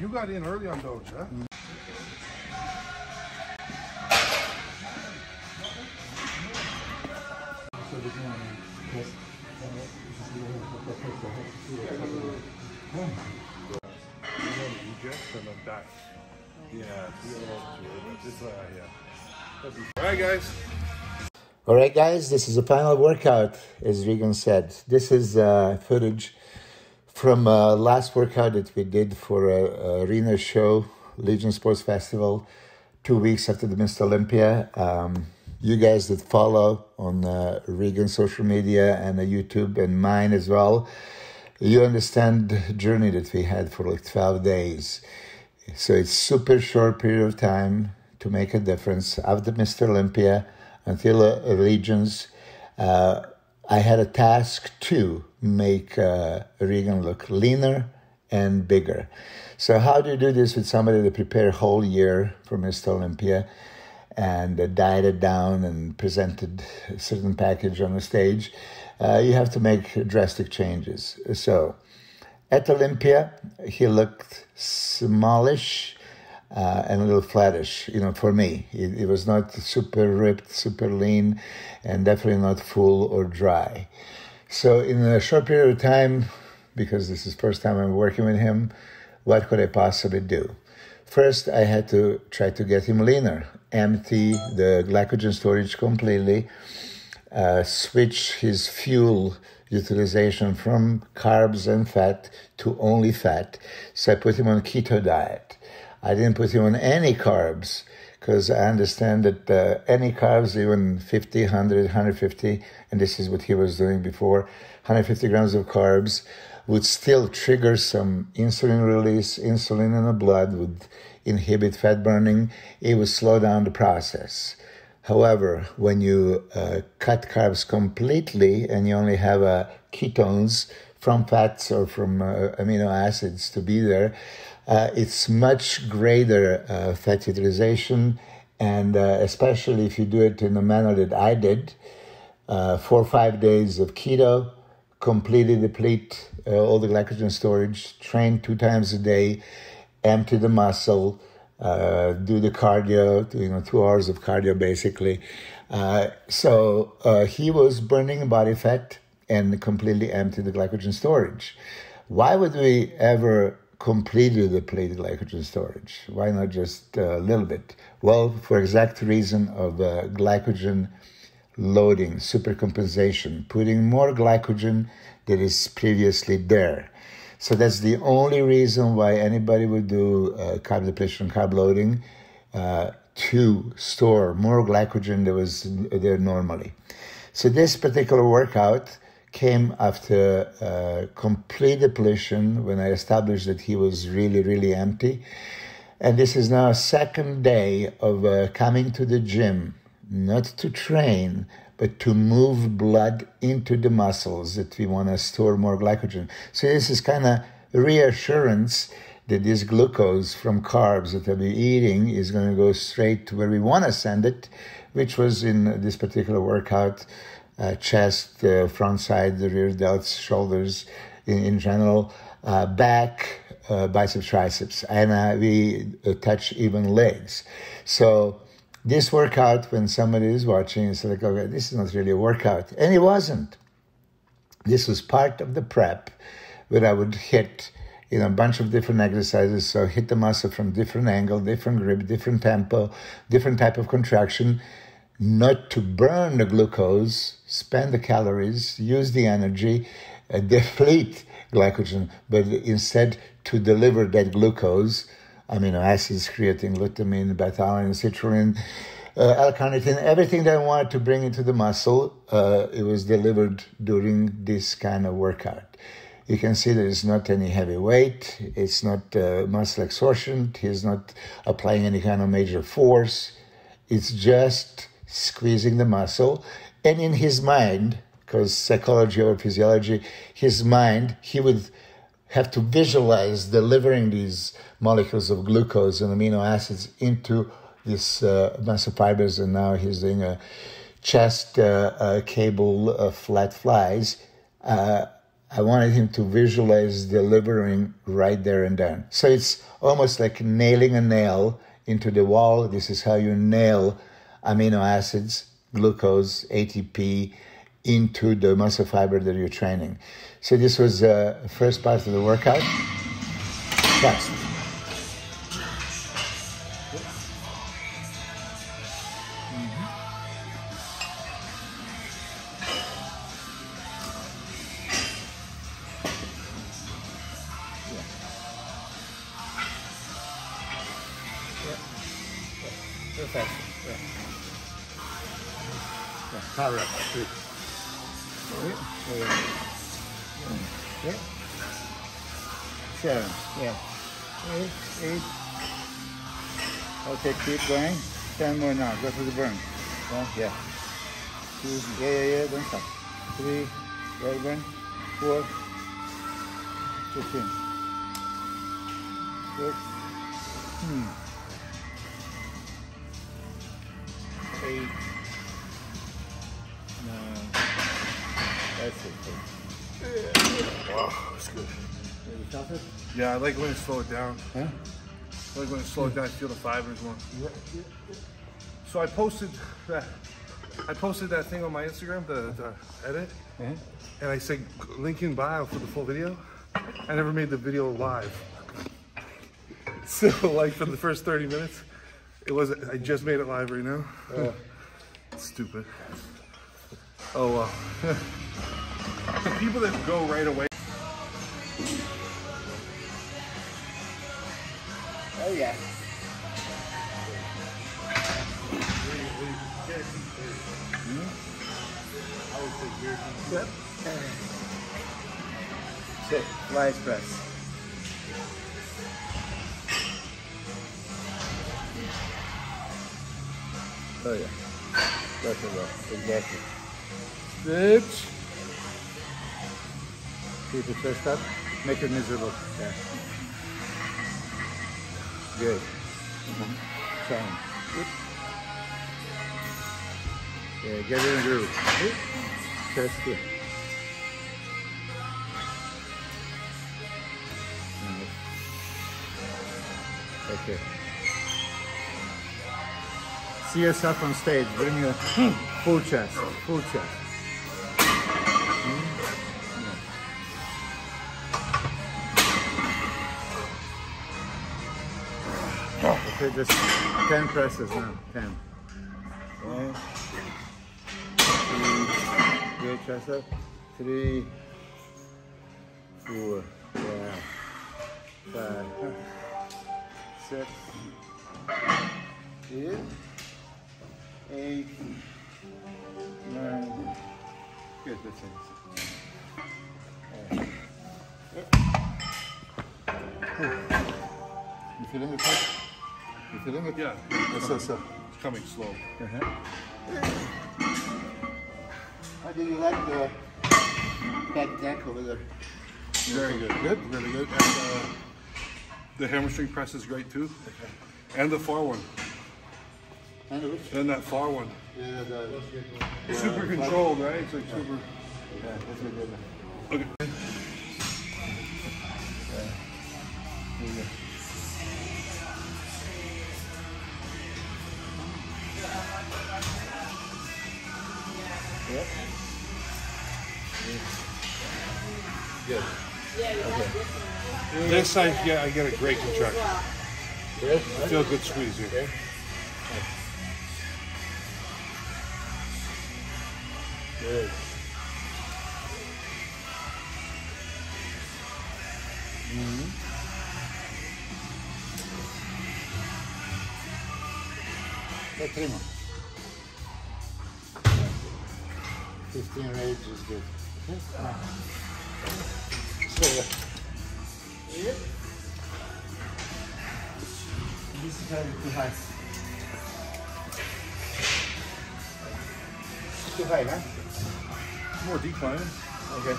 You got in early on Doge, huh? All right, guys, this is the final workout, as Regan said. This is footage from last workout that we did for a Reno show, Legion Sports Festival, 2 weeks after the Mr. Olympia. You guys that follow on Regan's social media and YouTube and mine as well, you understand the journey that we had for like 12 days. So it's super short period of time to make a difference. After Mr. Olympia until Regions, I had a task to make Regan look leaner and bigger. So how do you do this with somebody that prepared a whole year for Mr. Olympia and dieted down and presented a certain package on the stage? You have to make drastic changes. So at Olympia, he looked smallish and a little flattish, for me. It was not super ripped, super lean, and definitely not full or dry. So in a short period of time, because this is the first time I'm working with him, what could I possibly do? First, I had to try to get him leaner, empty the glycogen storage completely, switch his fuel utilization from carbs and fat to only fat. So I put him on keto diet. I didn't put him on any carbs because I understand that any carbs, even 50, 100, 150, and this is what he was doing before, 150 grams of carbs would still trigger some insulin release. Insulin in the blood would inhibit fat burning. It would slow down the process. However, when you cut carbs completely and you only have ketones from fats or from amino acids to be there, it's much greater fat utilization, and especially if you do it in the manner that I did, 4 or 5 days of keto, completely deplete all the glycogen storage, train 2 times a day, empty the muscle, do the cardio, 2 hours of cardio basically. So he was burning body fat and completely empty the glycogen storage. Why would we ever completely deplete glycogen storage? Why not just a little bit? Well, for exact reason of glycogen loading, supercompensation, putting more glycogen that is previously there. So that's the only reason why anybody would do carb depletion, carb loading, to store more glycogen that was there normally. So this particular workout came after complete depletion when I established that he was really, really empty. And this is now a second day of coming to the gym, not to train, but to move blood into the muscles that we want to store more glycogen. So this is kind of reassurance that this glucose from carbs that I'll be eating is going to go straight to where we want to send it, which was in this particular workout, chest, front side, the rear delts, shoulders in general, back, biceps, triceps, and we touch even legs. So this workout, when somebody is watching, it's like, okay, this is not really a workout. And it wasn't. This was part of the prep where I would hit a bunch of different exercises. So hit the muscle from different angle, different grip, different tempo, different type of contraction, not to burn the glucose, spend the calories, use the energy, deplete glycogen, but instead to deliver that glucose, amino acids, creatine, glutamine, beta-alanine, citrulline, L-carnitine, everything that I wanted to bring into the muscle, it was delivered during this kind of workout. You can see there is not any heavy weight. It's not muscle exhaustion. He's not applying any kind of major force. It's just squeezing the muscle. And in his mind, because psychology or physiology, his mind, he would have to visualize delivering these molecules of glucose and amino acids into these muscle fibers. And now he's doing a chest cable flat flies. I wanted him to visualize delivering right there and then. So it's almost like nailing a nail into the wall. This is how you nail amino acids, glucose, ATP, into the muscle fiber that you're training. So this was the first part of the workout. Fast. Perfect. Yeah. Power up. 3. Yeah. 7. Yeah. 8. Okay, keep going. 10 more now. Go for the burn. Yeah. 2. Yeah. Don't stop. 3. Right burn. 4. 15. 6. 8. 9. That's it. Wow, that's good. Maybe stop it? Yeah, I like when you slow it down. Huh? I like when you slow it down, I feel the fibers more. Yeah. So I posted that thing on my Instagram, the edit, and I said link in bio for the full video. I never made the video live. So like for the first 30 minutes, I just made it live right now. Stupid. Oh well. The people that go right away. Oh yeah. Sit. Flies press. Oh yeah. That's it, well. Exactly. Sit. Keep the chest up. Make it miserable. Yeah. Good. Sound. Yeah, get in the groove. Chest here. Okay. See yourself on stage. Bring your full chest. Full chest. Okay, just 10 presses now. 10. Okay. 3. Good, chest up. 3. 4. Yeah. 5. 6. 8. 9. Good, that's it. You feeling it? You feeling it? Yeah. So. It's coming slow. How do you like the back deck over there? Very good. Good? Really good. And the hamstring press is great too. And the far one. And that far one. Yeah, Super controlled, right? It's like super. Yeah, that's good. Okay. Yep. Good. Okay. This side, yeah, I get a great contraction. Good. I feel a good squeeze here. Okay. Good. Let's 3 more. 15 rage is good. Yep. This is too high. Too high, huh? More decline. Okay.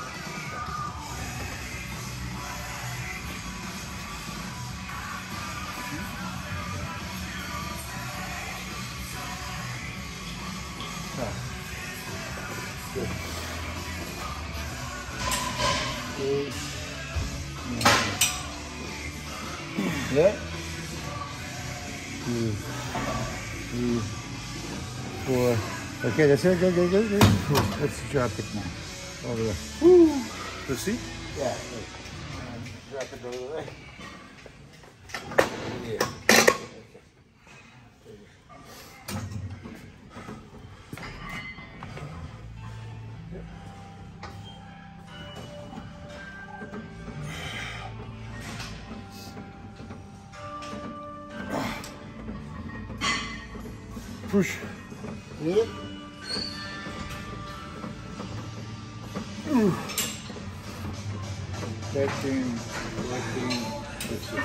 Good. 8, 9. Yeah. 2, 3, 4. Okay, that's it. Good. Let's drop it now. Over there. Woo. The seat? Yeah. Drop it over there. Yeah. Push. Yep. 13, 14, 15.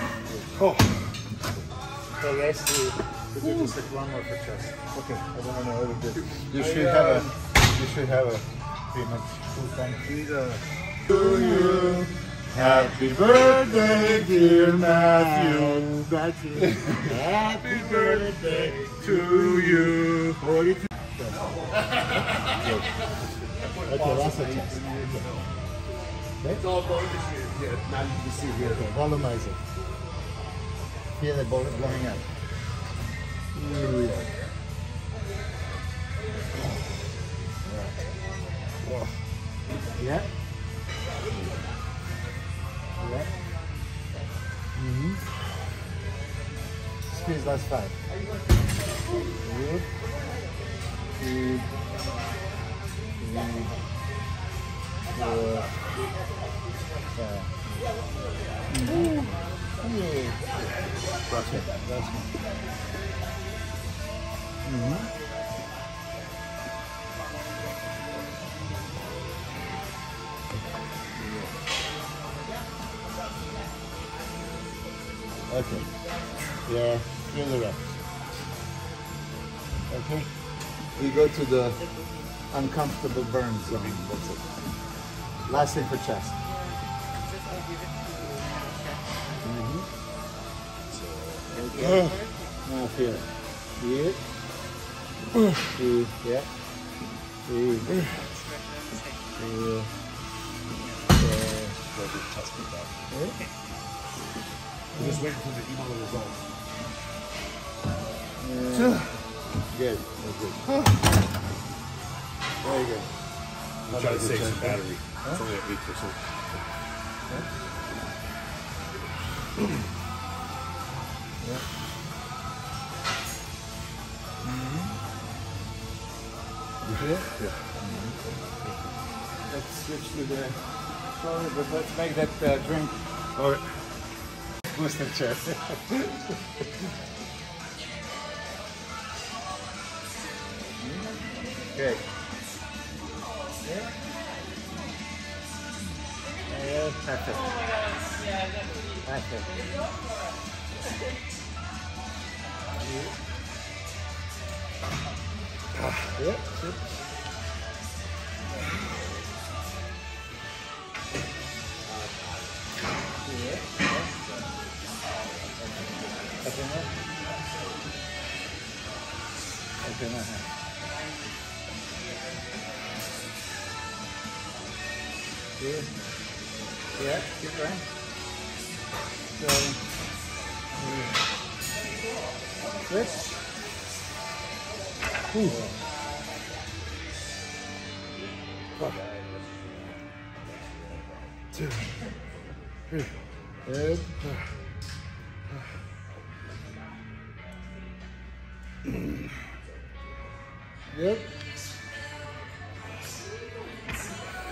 Oh. So let's do just like one more for chest. Okay. I don't know how to do. You should have a pretty much full time. To you. Happy birthday, dear Matthew. Happy birthday To you. 42. Okay, that's a chest. It's all bonus here. Yeah, not you see here. Okay, volumize it. Feel it blowing up. Ooh, yeah. Oh. Yeah. Yeah. Mm-hmm. Squeeze last 5. Good. 2, 3, 4, 5. Mm-hmm. Yeah. That's it. That's one. Mm-hmm. Okay. Yeah, feel the reps. Okay. We go to the uncomfortable burn zone. That's it. Last thing for chest. Okay. Now feel it. Feel it. Feel. Yeah. Feel. Feel. We're just waiting for the email results. Good. Good. Very good. I'm trying to save some battery. It's only at 8%. Yeah. You feel it? Yeah. Let's switch to the shoulder, but let's make that drink All right. booster chair. Good. Yeah. Yeah, perfect. Perfect. Yeah. Good. Good. Yeah, keep going. Switch. Two. Three. Good. Good.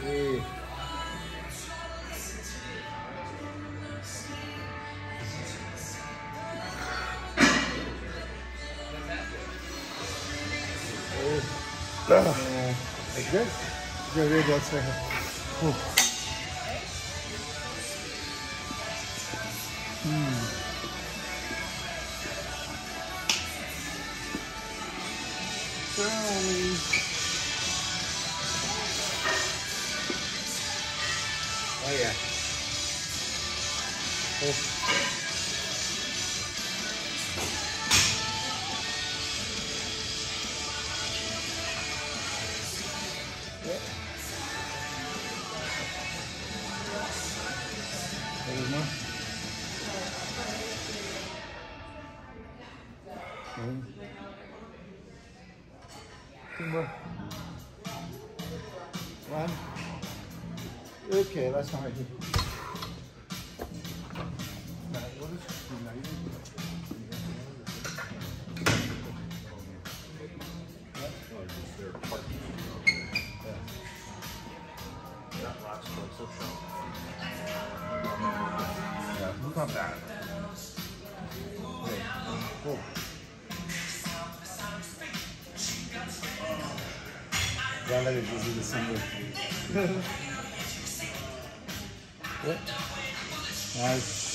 3. That's good. Good. That's it. Oh yeah. more. One. Okay, last one right here. What is United? Or just their partner. That last tricep shot. Yeah, it's not bad. Hey, cool. Yeah, let it do the single. What? Nice.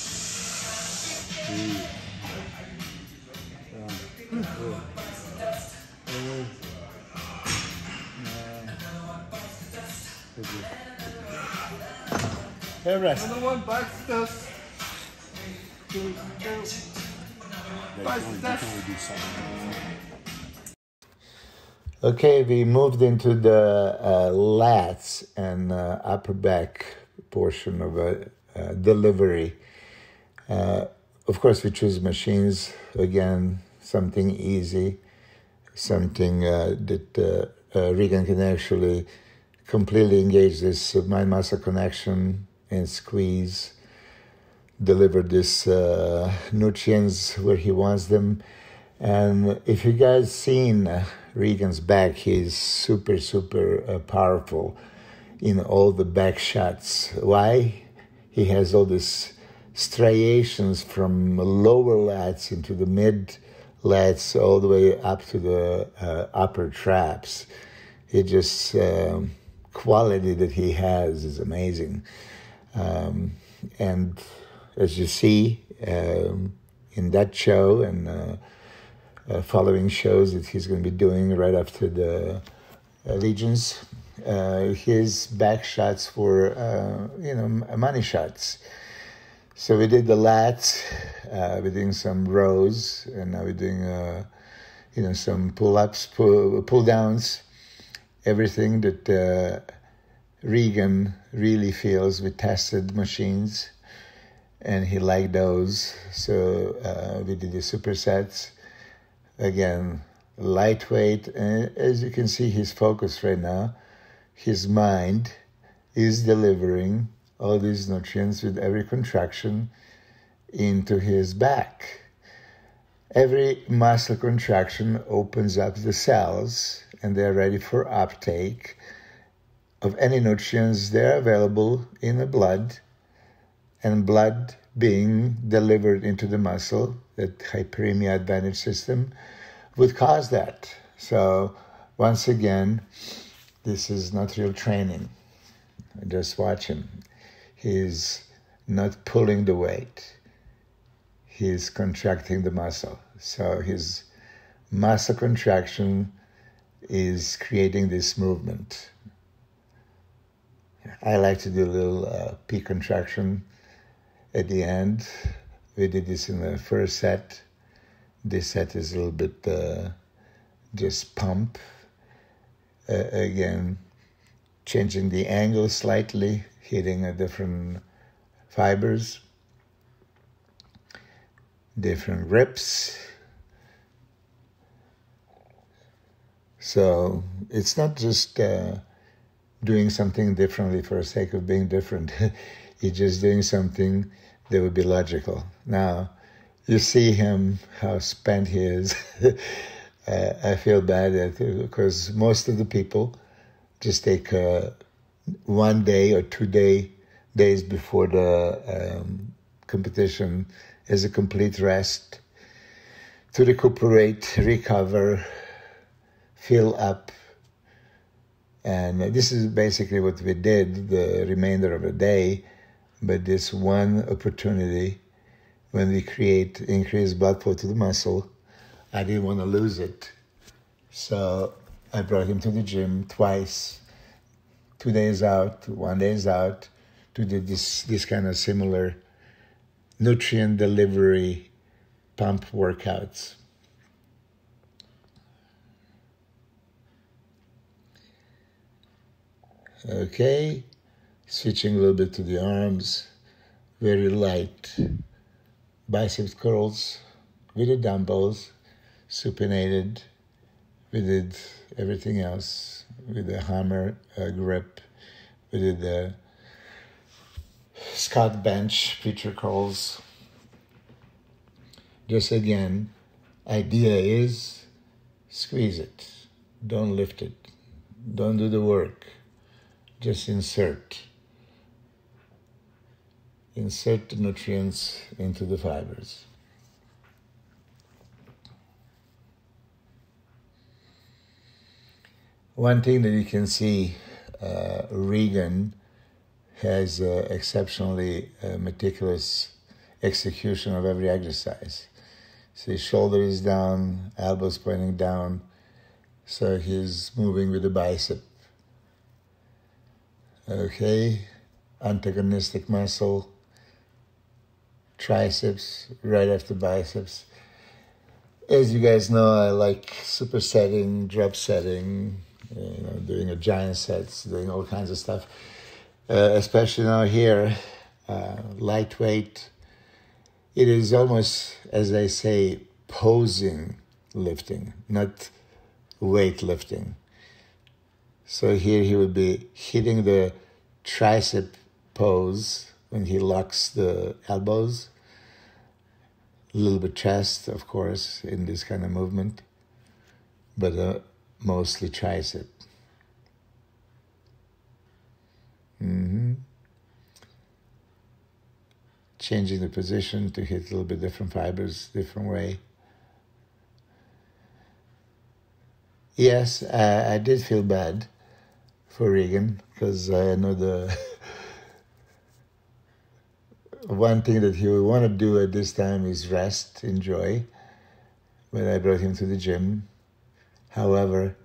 Hair rest. Another one, Biceps. Okay, we moved into the lats and upper back portion of delivery. Of course, we choose machines, again, something easy, something that Regan can actually completely engage this mind-muscle connection and squeeze, deliver these nutrients where he wants them. And if you guys seen Regan's back, he's super, super powerful in all the back shots. Why? He has all these striations from lower lats into the mid lats all the way up to the upper traps. It just, quality that he has is amazing. And as you see in that show and following shows that he's going to be doing right after the Legions, his back shots were, money shots. So we did the lats, we're doing some rows, and now we're doing, some pull-ups, pull-downs, everything that Regan really feels. We tested machines, and he liked those. So we did the supersets. Again, lightweight, and as you can see, his focus right now, his mind is delivering all these nutrients with every contraction into his back. Every muscle contraction opens up the cells, and they're ready for uptake of any nutrients that are available in the blood, and blood being delivered into the muscle, that hyperemia advantage system would cause that. So once again, this is not real training. Just watch him. He's not pulling the weight. He's contracting the muscle. So his muscle contraction is creating this movement. I like to do a little peak contraction at the end. We did this in the first set. This set is a little bit just pump. Again, changing the angle slightly, hitting a different fibers, different grips. So it's not just doing something differently for the sake of being different. You're just doing something that would be logical. Now, you see him, how spent he is. I feel bad because most of the people just take 1 day or 2 days before the competition as a complete rest to recuperate, recover, fill up. And this is basically what we did the remainder of the day. But this one opportunity, when we create increased blood flow to the muscle, I didn't want to lose it. So I brought him to the gym twice, 2 days out, 1 day out, to do this kind of similar nutrient delivery pump workouts. Okay, switching a little bit to the arms, very light biceps curls with the dumbbells, supinated, We did everything else with the hammer grip. We did the Scott bench, preacher curls. Just again, idea is squeeze it. Don't lift it. Don't do the work. Just insert. Insert the nutrients into the fibers. One thing that you can see, Regan has exceptionally meticulous execution of every exercise. So his shoulder is down, elbows pointing down, so he's moving with the bicep. Okay, antagonistic muscle, triceps, right after biceps. As you guys know, I like supersetting, drop setting, doing a giant sets, doing all kinds of stuff. Especially now here, lightweight. It is almost, as I say, posing lifting, not weight lifting. So here he would be hitting the tricep pose when he locks the elbows. A little bit chest, of course, in this kind of movement, but mostly tricep. Changing the position to hit a little bit different fibers, different way. Yes, I did feel bad for Regan, because I know the one thing that he would want to do at this time is rest, enjoy, when I brought him to the gym. However,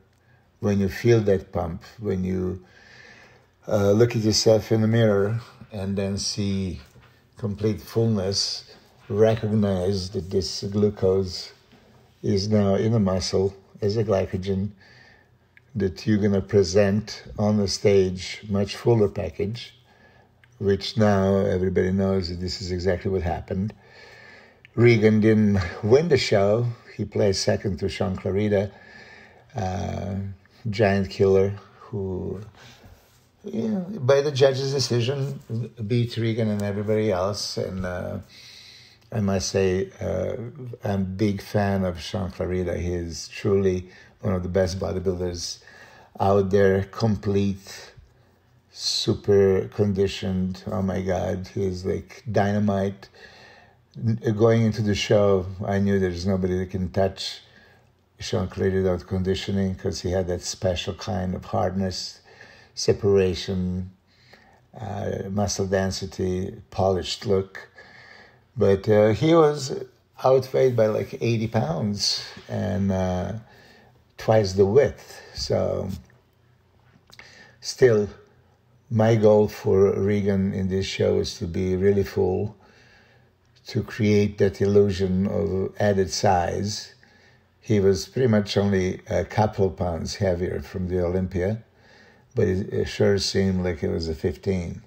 when you feel that pump, when you look at yourself in the mirror and then see complete fullness, recognize that this glucose is now in the muscle as a glycogen, that you're going to present on the stage much fuller package, which now everybody knows that this is exactly what happened. Regan didn't win the show. He placed second to Sean Clarita, giant killer, who, by the judge's decision, beat Regan and everybody else. And I must say, I'm a big fan of Sean Clarita. He is truly one of the best bodybuilders out there, complete, super conditioned. Oh my God, he's like dynamite. Going into the show, I knew there's nobody that can touch Sean Clarita without conditioning, because he had that special kind of hardness, separation, muscle density, polished look. But he was outweighed by like 80 pounds and twice the width. So still, my goal for Regan in this show is to be really full, to create that illusion of added size. He was pretty much only a couple of pounds heavier from the Olympia, but it sure seemed like it was a 15.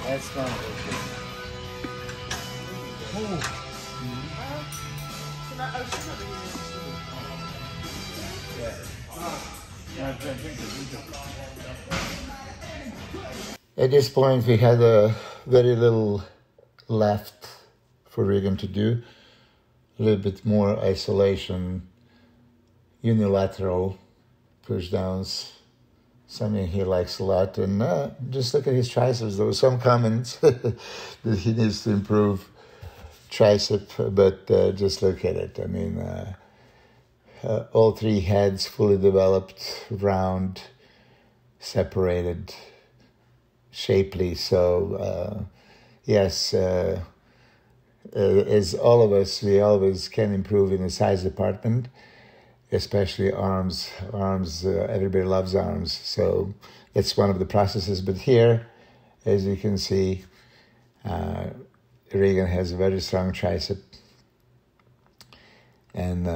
That's not good. At this point, we had very little left for Regan to do. A little bit more isolation, unilateral push downs, something he likes a lot. And just look at his triceps. There were some comments that he needs to improve tricep, but just look at it. I mean, all three heads fully developed, round, separated, shapely. So yes, as all of us, we always can improve in the size department, especially arms. Arms, everybody loves arms. So it's one of the processes. But here, as you can see, Regan has a very strong tricep. And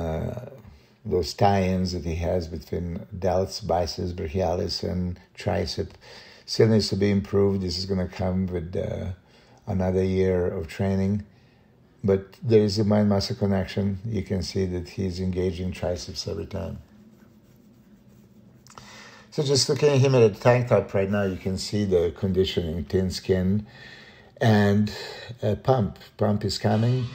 those tie-ins that he has between delts, biceps, brachialis, and tricep still needs to be improved. This is going to come with another year of training. But there is a mind-muscle connection. You can see that he's engaging triceps every time. So just looking at him at a tank top right now, you can see the conditioning, thin skin, and pump. Pump is coming.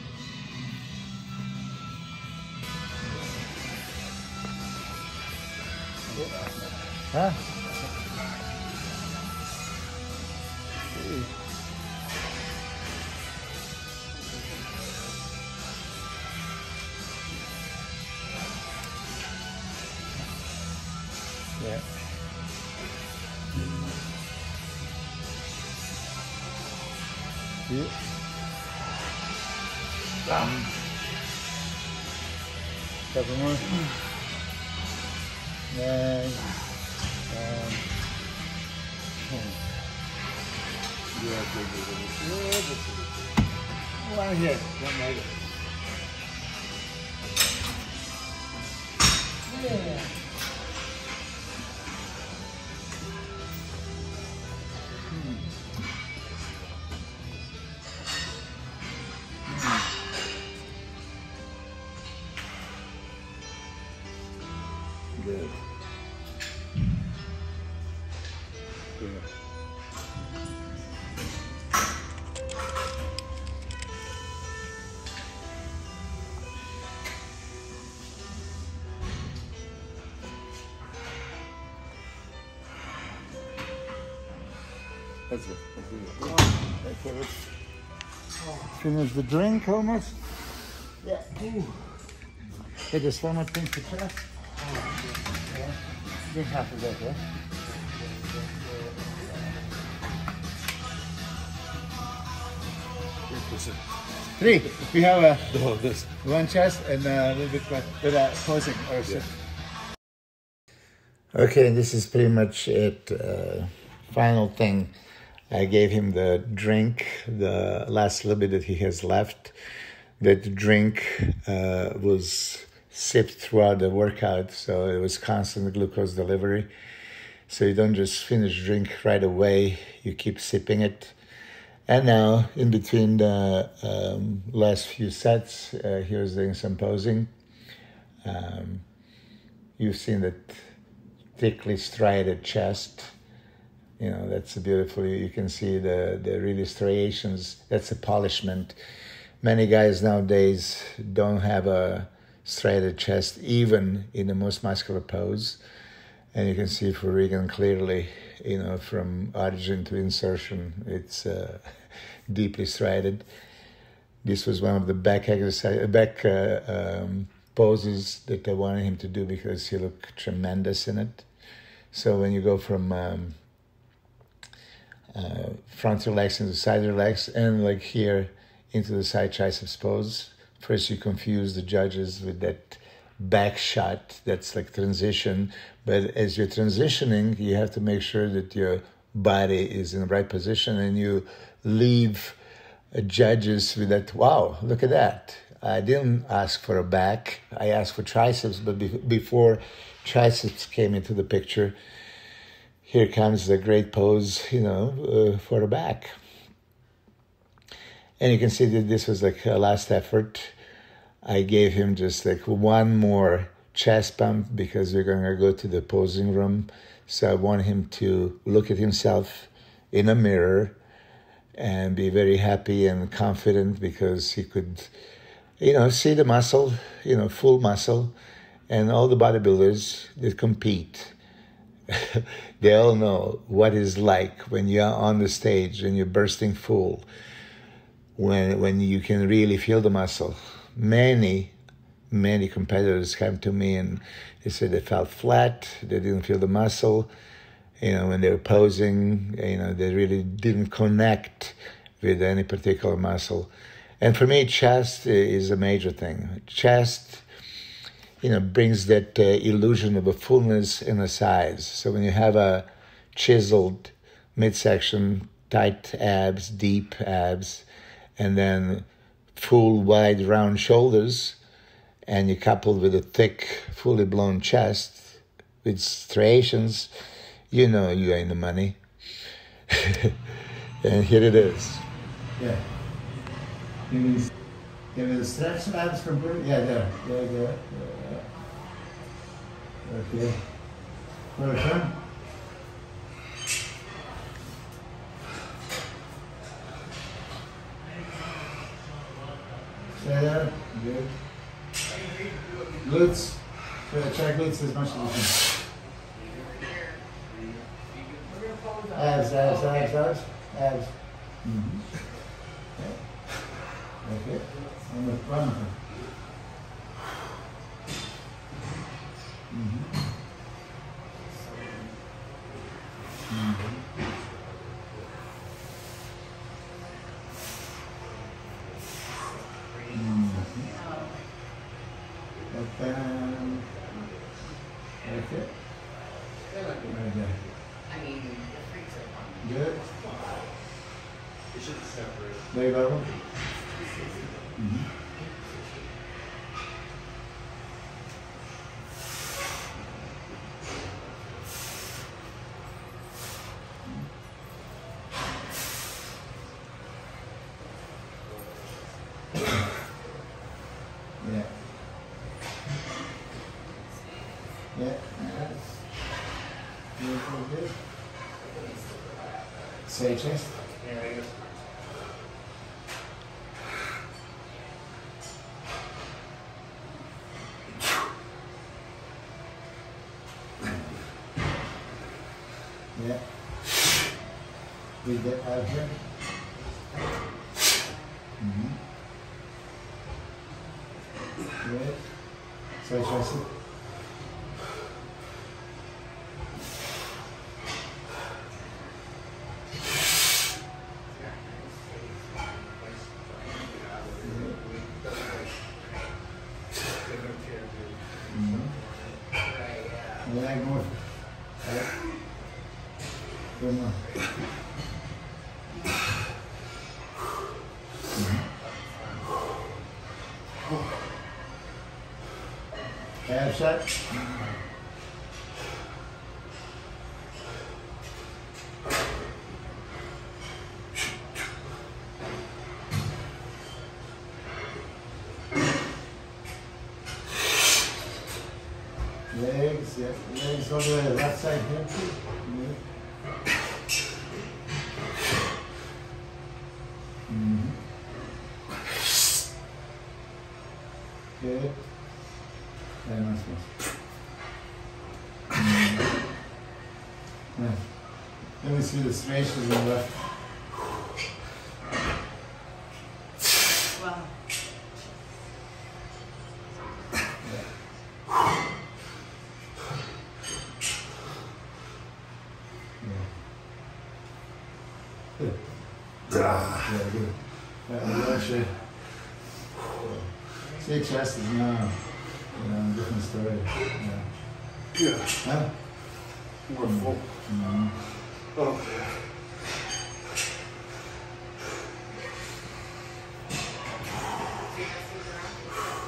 Huh? Yeah. Yeah. Couple more. Nice. One here, one later. Yeah. Good. Good. That's it. Okay, let's finish the drink almost. Yeah. Ooh. Hey, there's one more thing to test. Yeah. Drink half of that, yeah? Three. We have one chest and a little bit with a closing. Yeah. Okay, this is pretty much it. Final thing. I gave him the drink, the last little bit that he has left. That drink was sipped throughout the workout, so it was constant glucose delivery. So you don't just finish drink right away, you keep sipping it. And now, in between the last few sets, he was doing some posing. You've seen that thickly striated chest. You know, that's beautiful. You can see the really striations. That's a polishment. Many guys nowadays don't have a striated chest, even in the most muscular pose. And you can see for Regan clearly, you know, from origin to insertion, it's deeply striated. This was one of the back poses that I wanted him to do because he looked tremendous in it. So when you go from front relax into side relax, and like here into the side triceps pose. First you confuse the judges with that back shot, that's like transition, but as you're transitioning, you have to make sure that your body is in the right position, and you leave judges with that, wow, look at that. I didn't ask for a back, I asked for triceps, but before triceps came into the picture, here comes the great pose, you know, for the back. And you can see that this was like a last effort. I gave him just like one more chest pump because we're going to go to the posing room. So I want him to look at himself in a mirror and be very happy and confident because he could, you know, see the muscle, you know, full muscle. And all the bodybuilders that compete, they all know what it's like when you're on the stage and you're bursting full, when you can really feel the muscle. Many many competitors come to me and they said they felt flat, they didn't feel the muscle, when they were posing, they really didn't connect with any particular muscle. And for me, chest is a major thing. Chest, brings that illusion of a fullness and a size. So when you have a chiseled midsection, tight abs, deep abs, and then full, wide, round shoulders, and you coupled with a thick, fully blown chest with striations, you're in the money. And here it is. Yeah. Give me the stretch abs from Bruce. Yeah, there. Yeah. Okay. First one. Stay there. Good. Glutes. Try glutes as much as you can. Abs. Mm-hmm. Okay. And the front. Mm-hmm. Mm-hmm. Okay. Right there. I mean, the freaks are fun. Good. It should separate. There you go. Mm-hmm. Yeah. Good. Say chest. Yeah, I guess. Yeah. Breathe that out here. Mm-hmm. Good. Say chest. Yeah, more. Good more. Ab shut. Legs, yeah. Legs over the left side here. Mm-hmm. Good. Very nice. Mm-hmm. Nice. Let me see the striations on the left. Wow. Good. Yeah, good. Actually, see, chest is now, different story. Yeah. Huh? More full. Mm-hmm. Oh.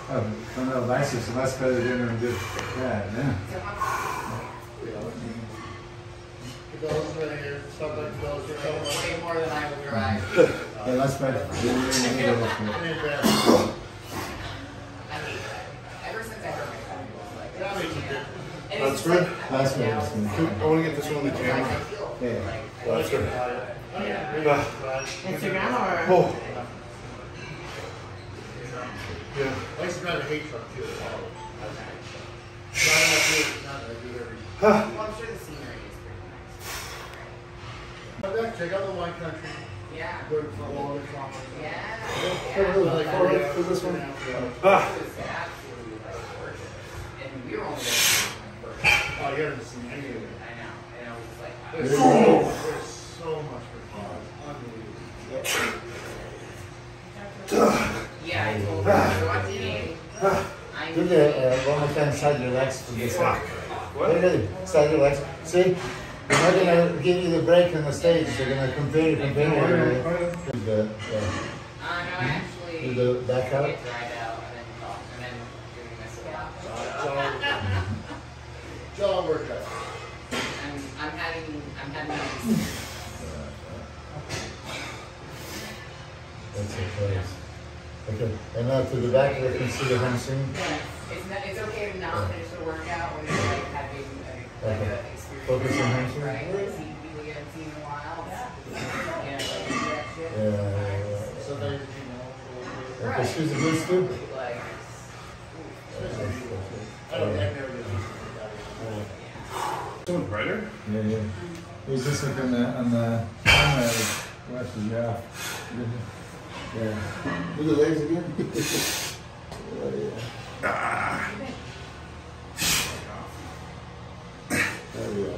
Oh, come on, biceps, so that's better than good. Yeah. Those right here, stuff like those are Way more than I would drive. Yeah, that's better. I mean, ever since I heard my phone was like, That makes a difference. and That's it's good. like, That's good. now, That's good. I want to get this one on the like, I camera. feel Yeah. like, That's good. Instagram or? Oh. Yeah. I used to drive a hate truck too. Huh. Well, I'm sure the scenery is pretty nice. Check out the wine country. Yeah. Go to all the conferences. Yeah. Oh, really? Like, Oh, really? Is this one? Ah. Absolutely. you haven't seen any of it. I know. And I was just like, There's so much for fun. Unbelievable. yeah, I told her. So I'm eating. Do the one more time, side your legs for this one. What? Really, side your legs. See, they're not gonna give you the break on the stage. They're gonna compare. No, actually. Do the back out. Get dried out and then talk and then doing this again. Jaw workout. I'm having. That's okay. Okay, and now to the back, we can see the hamstring. Yeah, it's okay to not finish the workout when you're like having a experience. Focus on hamstring. Right, like see people you haven't seen in a while. Yeah, like that shit. So then, Okay, shoes are loose too? Like, I don't never get Someone brighter? Yeah. He's just like on the camera. Yeah. Yeah. Do the legs again. Oh, yeah. There we go.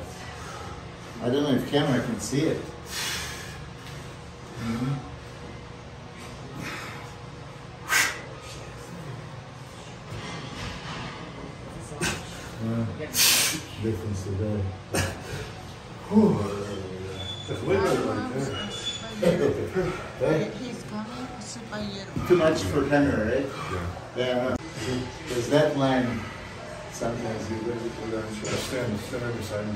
I don't know if camera can see it. Difference today. That's way better right there. Too much for camera, right? Yeah. Yeah. There's that line. Sometimes you really don't show. Stand on the side.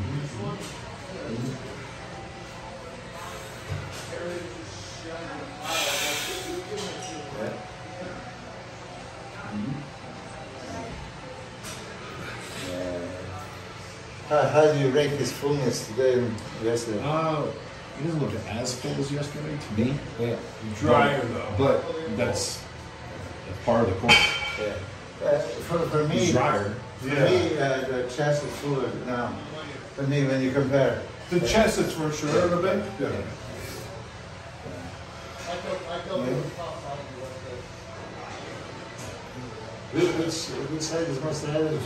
How do you rate his fullness today and yesterday? He doesn't look as full as yesterday to me. Yeah. Drier though. But that's part of the course. Yeah. For me, He's drier. for me, the chest is fuller now. For me, when you compare. The chest is for sure a little bit. Yeah. Which side is most average?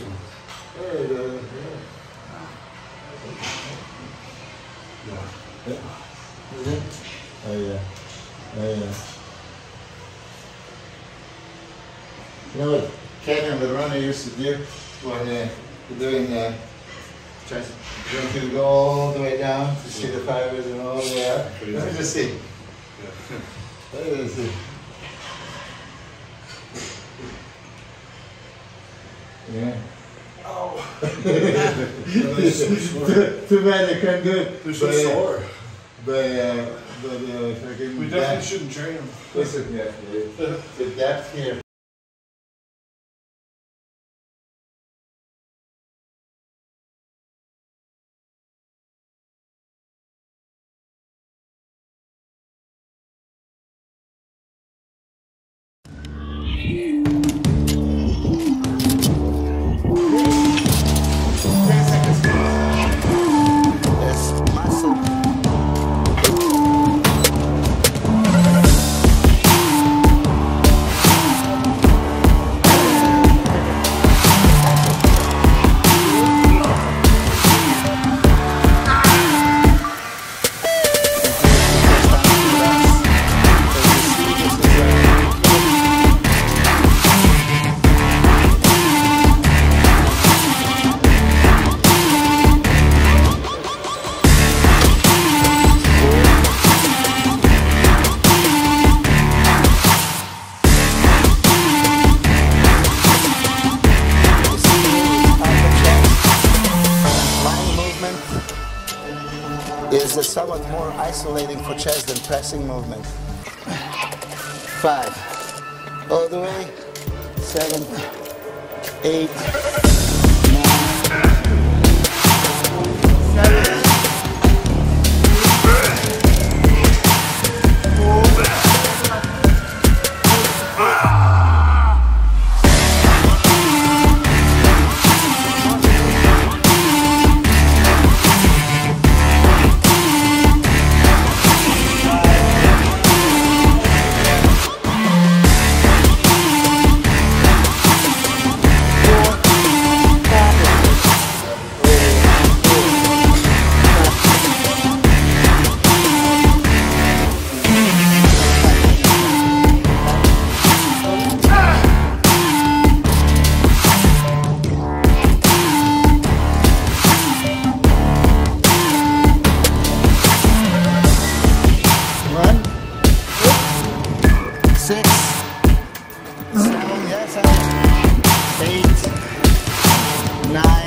There you go. Yeah. Is it? Oh yeah. Oh yeah. You know what Kenyon the runner used to do when doing chest? Going to go all the way down to see the fibers and all the way up. Let me just see. Let me just see. Yeah. Oh. Too bad I can't do it. They're so sore. But We definitely shouldn't train them. Listen, the depth here. Is somewhat more isolating for chest than pressing movement. 5. All the way. 7. 8. 9. 7. night.